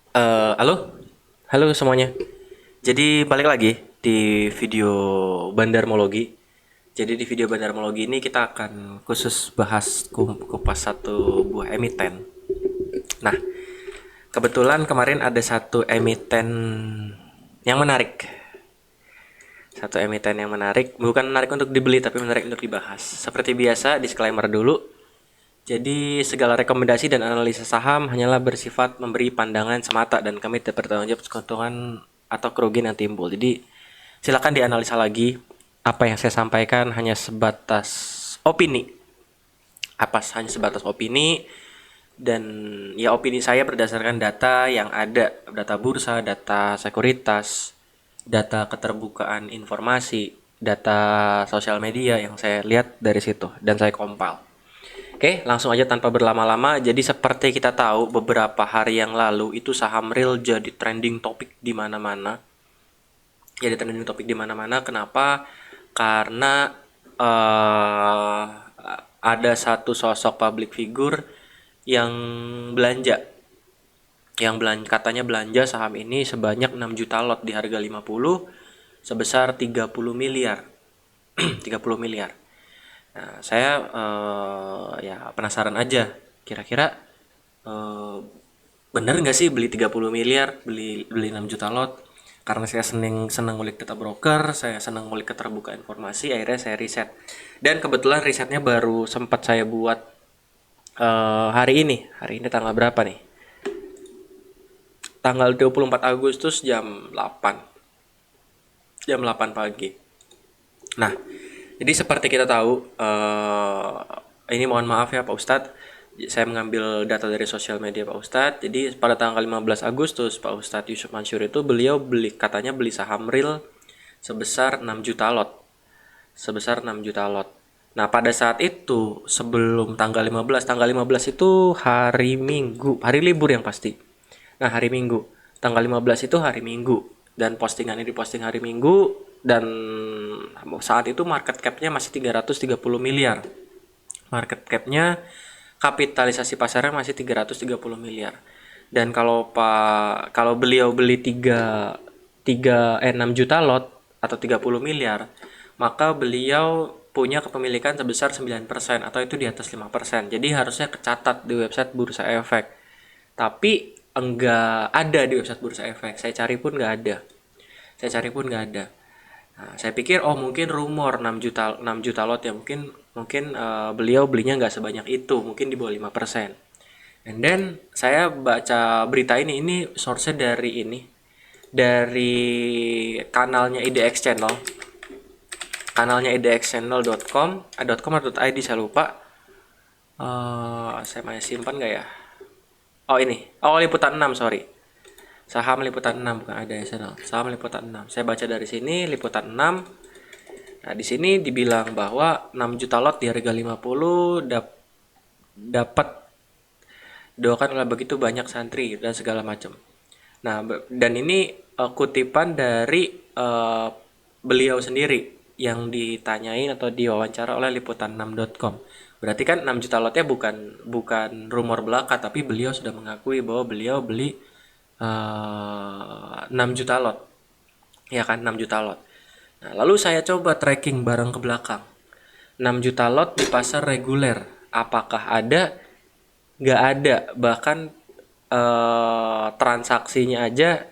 Halo, halo semuanya. Jadi balik lagi di video Bandarmologi. Jadi di video Bandarmologi ini kita akan khusus bahas kupas satu buah emiten. Nah, kebetulan kemarin ada satu emiten yang menarik. Satu emiten yang menarik, bukan menarik untuk dibeli tapi menarik untuk dibahas. Seperti biasa, disclaimer dulu. Jadi segala rekomendasi dan analisa saham hanyalah bersifat memberi pandangan semata dan kami tidak bertanggung jawab atas keuntungan atau kerugian yang timbul. Jadi silakan dianalisa lagi. Apa yang saya sampaikan hanya sebatas opini. Hanya sebatas opini dan ya opini saya berdasarkan data yang ada, data bursa, data sekuritas, data keterbukaan informasi, data sosial media yang saya lihat dari situ dan saya compile. Oke, langsung aja tanpa berlama-lama. Jadi seperti kita tahu beberapa hari yang lalu itu saham real jadi trending topik di mana-mana. Jadi trending topik di mana-mana. Kenapa? Karena uh, ada satu sosok public figure yang belanja, katanya belanja saham ini sebanyak 6 juta lot di harga 50 sebesar 30 miliar. 30 miliar. Nah, saya ya penasaran aja, kira-kira eh, bener nggak sih beli 30 miliar, beli beli 6 juta lot? Karena saya seneng seneng ngulik data broker, saya seneng ngulik keterbukaan informasi, akhirnya saya riset. Dan kebetulan risetnya baru sempat saya buat hari ini. Hari ini tanggal berapa nih? Tanggal 24 Agustus jam 8. Jam 8 pagi. Nah, jadi seperti kita tahu, ini mohon maaf ya Pak Ustadz, saya mengambil data dari sosial media Pak Ustadz. Jadi pada tanggal 15 Agustus Pak Ustadz Yusuf Mansur itu beliau katanya beli saham real sebesar 6 juta lot. Sebesar 6 juta lot. Nah, pada saat itu sebelum tanggal 15 itu hari Minggu, hari libur yang pasti. Nah, hari Minggu. Tanggal 15 itu hari Minggu dan postingan ini diposting hari Minggu dan saat itu market cap-nya masih 330 miliar. Market cap-nya, kapitalisasi pasarnya masih 330 miliar. Dan kalau beliau beli 6 juta lot atau 30 miliar, maka beliau punya kepemilikan sebesar 9% atau itu di atas 5%. Jadi harusnya kecatat di website Bursa Efek. Tapi enggak ada di website Bursa Efek. Saya cari pun enggak ada. Saya cari pun enggak ada. Nah, saya pikir oh mungkin rumor 6 juta lot ya, mungkin mungkin beliau belinya nggak sebanyak itu, mungkin di bawah 5%. And then saya baca berita ini source-nya dari kanalnya IDX Channel. Kanalnya idxchannel.com, .com atau .id saya lupa. Saya masih simpan nggak ya? Oh ini, oh liputan 6 sorry. Saham liputan 6 bukan ada channel. Saham liputan 6. Saya baca dari sini liputan 6. Nah, di sini dibilang bahwa 6 juta lot di harga 50 dapat doakan oleh begitu banyak santri dan segala macam. Nah, dan ini kutipan dari beliau sendiri yang ditanyain atau diwawancara oleh liputan6.com. Berarti kan 6 juta lotnya bukan bukan rumor belaka, tapi beliau sudah mengakui bahwa beliau beli 6 juta lot. Ya kan, 6 juta lot. Nah, lalu saya coba tracking bareng ke belakang. 6 juta lot di pasar reguler. Apakah ada? Nggak ada. Bahkan transaksinya aja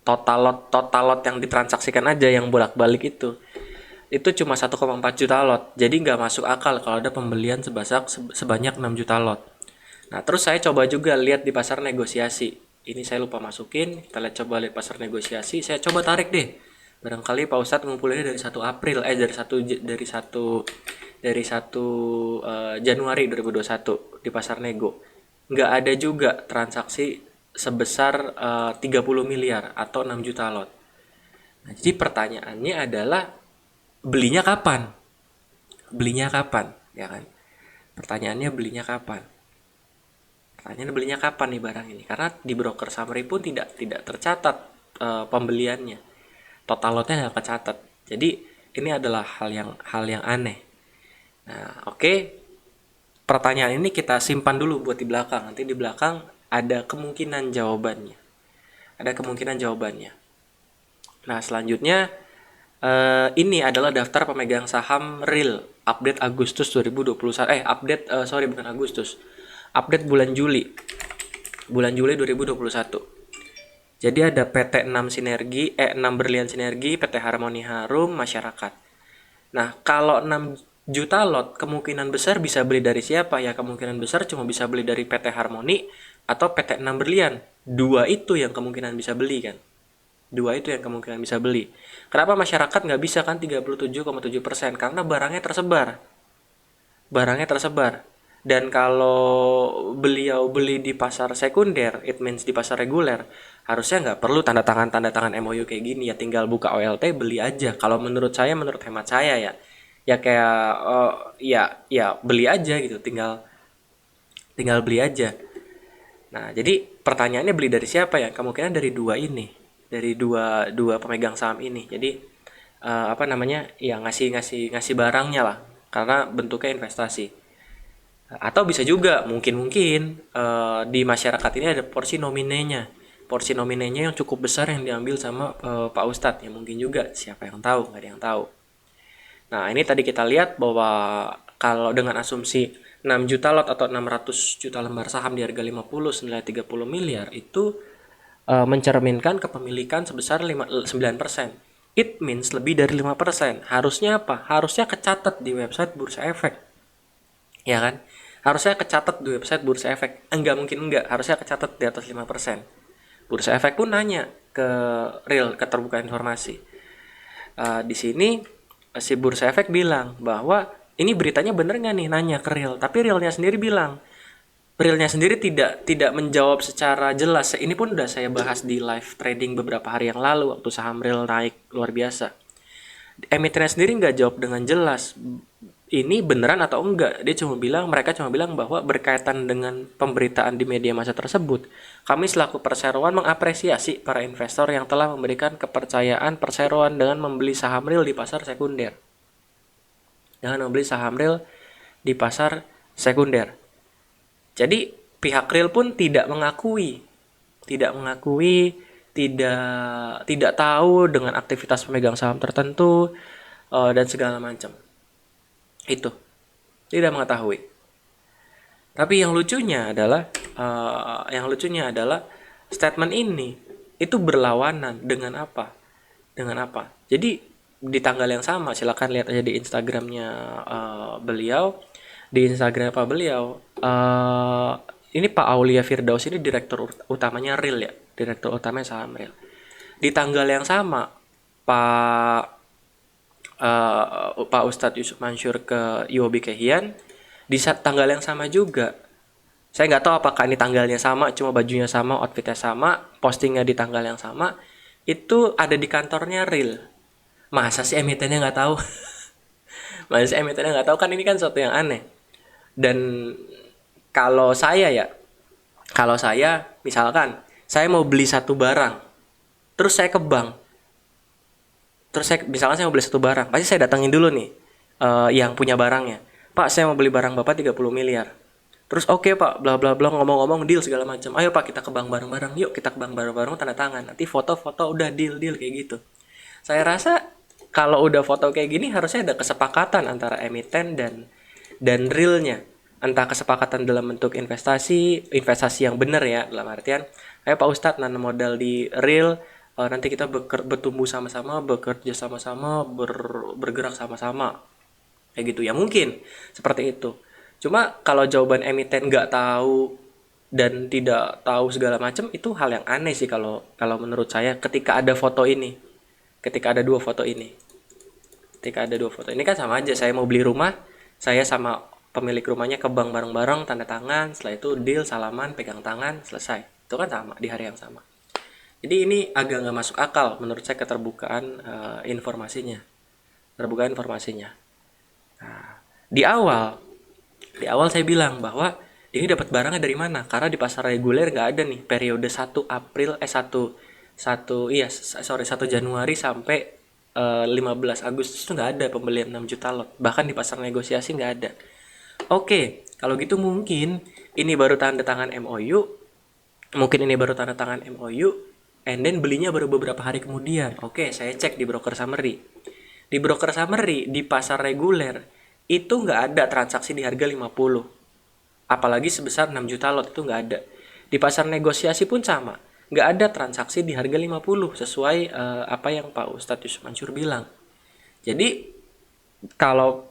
total lot yang ditransaksikan aja yang bolak-balik itu cuma 1,4 juta lot. Jadi nggak masuk akal kalau ada pembelian sebanyak 6 juta lot. Nah, terus saya coba juga lihat di pasar negosiasi. Ini saya lupa masukin, kita lihat pasar negosiasi, saya coba tarik deh. Barangkali Pak Ustadz ngumpulinnya dari 1 April, dari satu Januari 2021 di pasar nego. Nggak ada juga transaksi sebesar 30 miliar atau 6 juta lot. Nah, jadi pertanyaannya adalah belinya kapan? Belinya kapan? Ya kan? Pertanyaannya belinya kapan? Pertanyaannya belinya kapan nih barang ini? Karena di broker summary pun tidak tercatat pembeliannya. Total lotnya nggak tercatat. Jadi ini adalah hal yang aneh. Nah, oke. Pertanyaan ini kita simpan dulu buat di belakang. Nanti di belakang ada kemungkinan jawabannya. Ada kemungkinan jawabannya. Nah, selanjutnya ini adalah daftar pemegang saham real update Agustus 2021. Bukan Agustus. Update bulan Juli. Bulan Juli 2021. Jadi ada PT 6 Sinergi, 6 Berlian Sinergi, PT Harmoni Harum, Masyarakat. Nah, kalau 6 juta lot, kemungkinan besar bisa beli dari siapa? Ya, kemungkinan besar cuma bisa beli dari PT Harmoni atau PT 6 Berlian. Dua itu yang kemungkinan bisa beli kan. Dua itu yang kemungkinan bisa beli. Kenapa masyarakat nggak bisa kan 37,7%? Karena barangnya tersebar. Barangnya tersebar. Dan kalau beliau beli di pasar sekunder, it means di pasar reguler, harusnya nggak perlu tanda tangan MOU kayak gini, ya tinggal buka OLT beli aja. Kalau menurut saya, menurut hemat saya ya, ya kayak ya beli aja gitu, tinggal tinggal beli aja. Nah, jadi pertanyaannya beli dari siapa ya? Kemungkinan dari dua ini, dari dua dua pemegang saham ini. Jadi apa namanya? Ya ngasih ngasih ngasih barangnya lah, karena bentuknya investasi. Atau bisa juga mungkin di masyarakat ini ada porsi nominenya. Porsi nominenya yang cukup besar yang diambil sama Pak Ustadz. Ya mungkin juga, siapa yang tahu, nggak ada yang tahu. Nah, ini tadi kita lihat bahwa kalau dengan asumsi 6 juta lot atau 600 juta lembar saham di harga 50 senilai 30 miliar itu mencerminkan kepemilikan sebesar 9%. It means lebih dari 5%. Harusnya apa? Harusnya kecatat di website Bursa Efek. Ya kan? Harusnya kecatat di website Bursa Efek. Enggak mungkin enggak, harusnya kecatat di atas 5%. Bursa Efek pun nanya ke real, keterbukaan informasi. Di sini si Bursa Efek bilang bahwa ini beritanya bener nggak nih, nanya ke real. Tapi realnya sendiri bilang, realnya sendiri tidak menjawab secara jelas. Ini pun udah saya bahas di live trading beberapa hari yang lalu waktu saham real naik luar biasa. Emitennya sendiri nggak jawab dengan jelas ini beneran atau enggak. Mereka cuma bilang bahwa berkaitan dengan pemberitaan di media massa tersebut, kami selaku perseroan mengapresiasi para investor yang telah memberikan kepercayaan perseroan dengan membeli saham real di pasar sekunder. Jadi pihak real pun tidak mengakui, tidak tahu dengan aktivitas pemegang saham tertentu dan segala macam. Itu tidak mengetahui. Tapi yang lucunya adalah statement ini itu berlawanan dengan apa? Jadi di tanggal yang sama, silakan lihat aja di Instagramnya beliau. Di Instagram Pak beliau, ini Pak Aulia Firdaus ini direktur utamanya Real ya, direktur utamanya saham Real. Di tanggal yang sama, Pak Ustadz Yusuf Mansur ke UOB Kehian. Di tanggal yang sama juga, saya nggak tahu apakah ini tanggalnya sama, cuma bajunya sama, outfitnya sama, postingnya di tanggal yang sama, itu ada di kantornya Real. Masa sih emitennya nggak tahu? Kan ini kan sesuatu yang aneh. Dan kalau saya misalkan saya mau beli satu barang, terus saya ke bank, misalkan saya mau beli satu barang, pasti saya datangin dulu nih yang punya barangnya. Pak, saya mau beli barang Bapak 30 miliar. Terus oke, Pak, bla bla bla, ngomong-ngomong deal segala macam. Ayo Pak, kita ke bank bareng-bareng. Yuk kita ke bank bareng-bareng, tanda tangan. Nanti foto-foto udah deal kayak gitu. Saya rasa kalau udah foto kayak gini harusnya ada kesepakatan antara emiten dan realnya. Entah kesepakatan dalam bentuk investasi yang benar ya, dalam artian ayo Pak Ustadz nanam modal di real, nanti kita bertumbuh sama-sama, bekerja sama-sama, bergerak sama-sama, kayak gitu ya, mungkin seperti itu. Cuma kalau jawaban emiten nggak tahu dan tidak tahu segala macam, itu hal yang aneh sih kalau menurut saya. Ketika ada dua foto ini kan sama aja, saya mau beli rumah, saya sama pemilik rumahnya ke bank bareng-bareng, tanda tangan, setelah itu deal, salaman, pegang tangan, selesai. Itu kan sama di hari yang sama. Jadi ini agak nggak masuk akal menurut saya keterbukaan informasinya. Nah, di awal saya bilang bahwa ini dapat barangnya dari mana? Karena di pasar reguler nggak ada nih periode 1 Januari sampai 15 Agustus itu nggak ada pembelian 6 juta lot. Bahkan di pasar negosiasi nggak ada. Oke, kalau gitu mungkin ini baru tanda tangan MOU. and then belinya baru beberapa hari kemudian. Oke, saya cek di broker summary. Di broker summary di pasar reguler itu nggak ada transaksi di harga 50. Apalagi sebesar 6 juta lot, itu nggak ada. Di pasar negosiasi pun sama. Nggak ada transaksi di harga 50 sesuai apa yang Pak Ustadz Yusuf Mansur bilang. Jadi kalau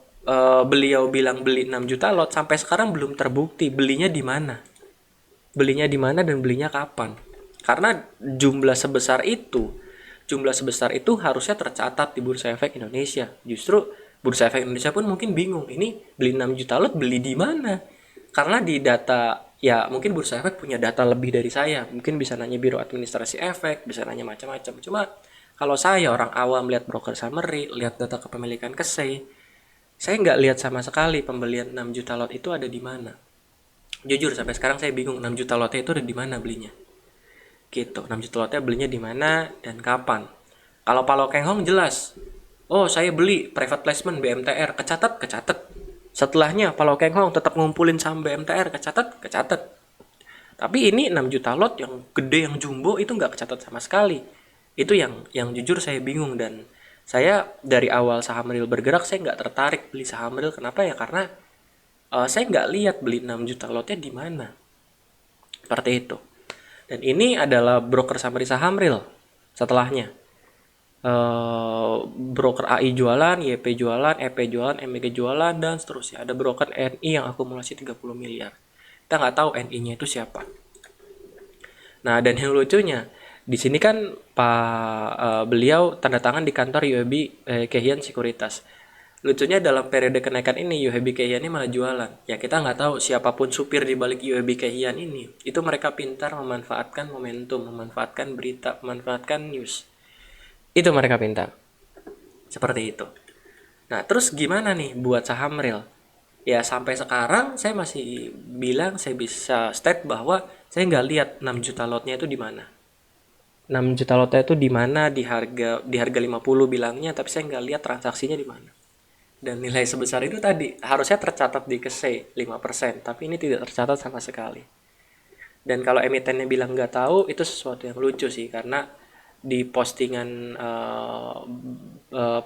beliau bilang beli 6 juta lot, sampai sekarang belum terbukti belinya di mana. Belinya di mana dan belinya kapan. Karena jumlah sebesar itu harusnya tercatat di Bursa Efek Indonesia. Justru Bursa Efek Indonesia pun mungkin bingung, ini beli 6 juta lot beli di mana? Karena di data, ya mungkin Bursa Efek punya data lebih dari saya, mungkin bisa nanya Biro Administrasi Efek, bisa nanya macam-macam. Cuma kalau saya orang awam lihat broker summary, lihat data kepemilikan KSEI, saya nggak lihat sama sekali pembelian 6 juta lot itu ada di mana. Jujur sampai sekarang saya bingung 6 juta lotnya itu ada di mana belinya. Gitu, 6 juta lotnya belinya di mana dan kapan. Kalau Palo Keng Hong jelas. Oh, saya beli private placement BMTR, kecatat. Setelahnya Palo Keng Hong tetap ngumpulin saham BMTR, kecatat. Tapi ini 6 juta lot yang gede, yang jumbo itu nggak kecatat sama sekali. Itu yang jujur saya bingung, dan saya dari awal saham real bergerak saya nggak tertarik beli saham real. Kenapa ya? Karena saya nggak lihat beli 6 juta lotnya di mana. Seperti itu. Dan ini adalah broker summary saham real. Setelahnya broker AI jualan, YP jualan, EP jualan, MEG jualan, dan seterusnya. Ada broker NI yang akumulasi 30 miliar. Kita nggak tahu NI-nya itu siapa. Nah, dan yang lucunya di sini kan beliau tanda tangan di kantor UOB Kehian Sekuritas. Lucunya dalam periode kenaikan ini UOB Kehian ini malah jualan. Ya kita nggak tahu siapapun supir di balik UOB Kehian ini. Itu mereka pintar memanfaatkan momentum, memanfaatkan berita, memanfaatkan news. Itu mereka pintar. Seperti itu. Nah terus gimana nih buat saham real? Ya sampai sekarang saya masih bilang, saya bisa state bahwa saya nggak lihat 6 juta lotnya itu di mana. 6 juta lotnya itu di mana, di harga 50 bilangnya, tapi saya nggak lihat transaksinya di mana. Dan nilai sebesar itu tadi harusnya tercatat di KSEI 5%, tapi ini tidak tercatat sama sekali. Dan kalau emitennya bilang nggak tahu, itu sesuatu yang lucu sih, karena di postingan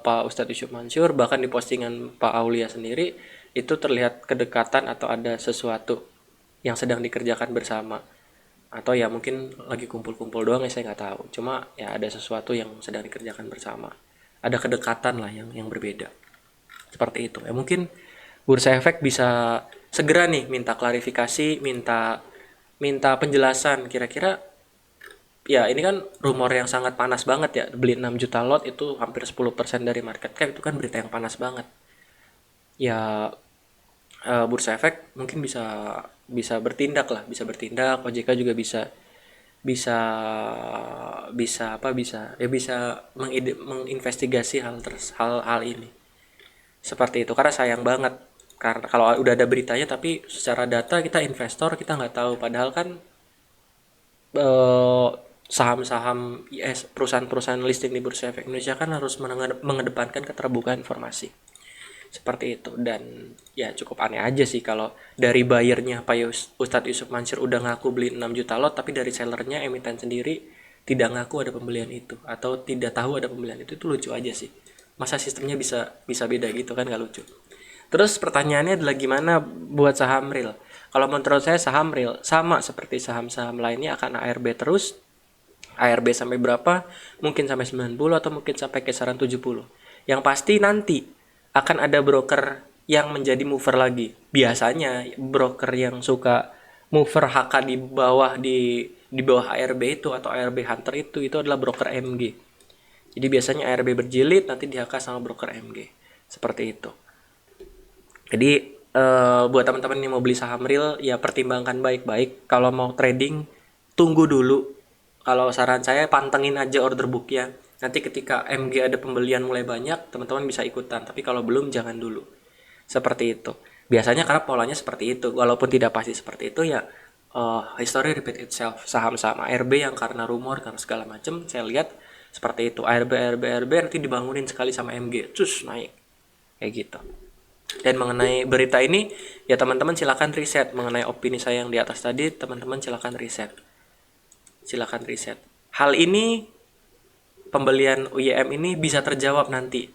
Pak Ustadz Yusuf Mansur, bahkan di postingan Pak Aulia sendiri, itu terlihat kedekatan atau ada sesuatu yang sedang dikerjakan bersama. Atau ya mungkin lagi kumpul-kumpul doang, ya saya nggak tahu. Cuma ya ada sesuatu yang sedang dikerjakan bersama. Ada kedekatan lah yang berbeda. Seperti itu. Ya mungkin Bursa Efek bisa segera nih minta klarifikasi, minta penjelasan kira-kira. Ya ini kan rumor yang sangat panas banget ya, beli 6 juta lot itu hampir 10% dari market cap, itu kan berita yang panas banget. Ya Bursa Efek mungkin bisa bertindak lah, bisa bertindak. OJK juga bisa bisa bisa menginvestigasi hal ini. Seperti itu, karena sayang banget karena kalau udah ada beritanya tapi secara data kita investor kita nggak tahu, padahal kan eh, saham-saham IS, perusahaan-perusahaan listing di Bursa Efek Indonesia kan harus mengedepankan keterbukaan informasi. Seperti itu. Dan ya cukup aneh aja sih kalau dari buyernya Pak Ustadz Yusuf Mansur udah ngaku beli 6 juta lot, tapi dari sellernya, emiten sendiri, tidak ngaku ada pembelian itu atau tidak tahu ada pembelian itu lucu aja sih. Masa sistemnya bisa beda gitu kan, nggak lucu. Terus pertanyaannya adalah gimana buat saham real? Kalau menurut saya saham real sama seperti saham-saham lainnya akan ARB terus. ARB sampai berapa? Mungkin sampai 90 atau mungkin sampai kisaran 70. Yang pasti nanti akan ada broker yang menjadi mover lagi. Biasanya broker yang suka mover HK di bawah ARB itu atau ARB Hunter itu adalah broker MG. Jadi biasanya ARB berjilid nanti di HK sama broker MG. Seperti itu. Jadi buat teman-teman yang mau beli saham real, ya pertimbangkan baik-baik. Kalau mau trading, tunggu dulu. Kalau saran saya pantengin aja order booknya. Nanti ketika MG ada pembelian mulai banyak, teman-teman bisa ikutan. Tapi kalau belum, jangan dulu. Seperti itu. Biasanya karena polanya seperti itu. Walaupun tidak pasti seperti itu, ya history repeat itself. Saham-saham ARB yang karena rumor, karena segala macam, saya lihat seperti itu. ARB nanti dibangunin sekali sama MG, cus naik. Kayak gitu. Dan mengenai berita ini, ya teman-teman silakan riset. Mengenai opini saya yang di atas tadi, teman-teman silakan riset. Hal ini, pembelian UYM ini bisa terjawab nanti.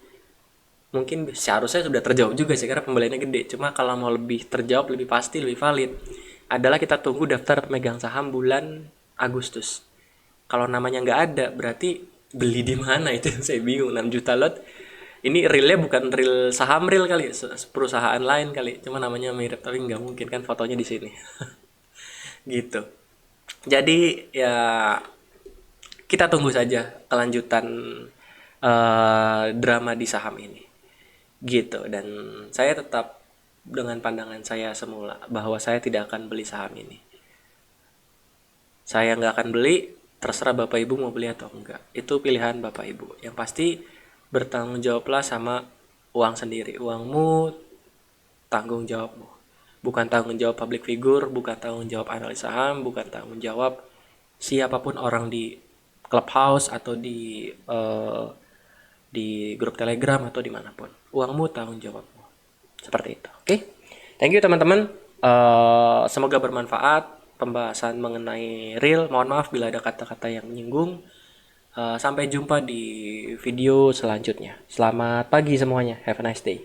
Mungkin seharusnya sudah terjawab juga sih karena pembeliannya gede. Cuma kalau mau lebih terjawab, lebih pasti, lebih valid, adalah kita tunggu daftar pemegang saham bulan Agustus. Kalau namanya nggak ada, berarti beli di mana itu yang saya bingung. 6 juta lot. Ini realnya bukan real saham real kali, perusahaan lain kali. Cuma namanya mirip, tapi nggak mungkin kan fotonya di sini. Gitu. Jadi ya kita tunggu saja kelanjutan drama di saham ini. Gitu. Dan saya tetap dengan pandangan saya semula bahwa saya tidak akan beli saham ini. Saya nggak akan beli, terserah Bapak Ibu mau beli atau enggak. Itu pilihan Bapak Ibu. Yang pasti bertanggung jawablah sama uang sendiri. Uangmu, tanggung jawabmu. Bukan tanggung jawab public figure, bukan tanggung jawab analis saham, bukan tanggung jawab siapapun orang di clubhouse atau di grup telegram atau dimanapun. Uangmu, tanggung jawabmu. Seperti itu. Oke. Thank you teman-teman. Semoga bermanfaat pembahasan mengenai real. Mohon maaf bila ada kata-kata yang menyinggung. Sampai jumpa di video selanjutnya. Selamat pagi semuanya. Have a nice day.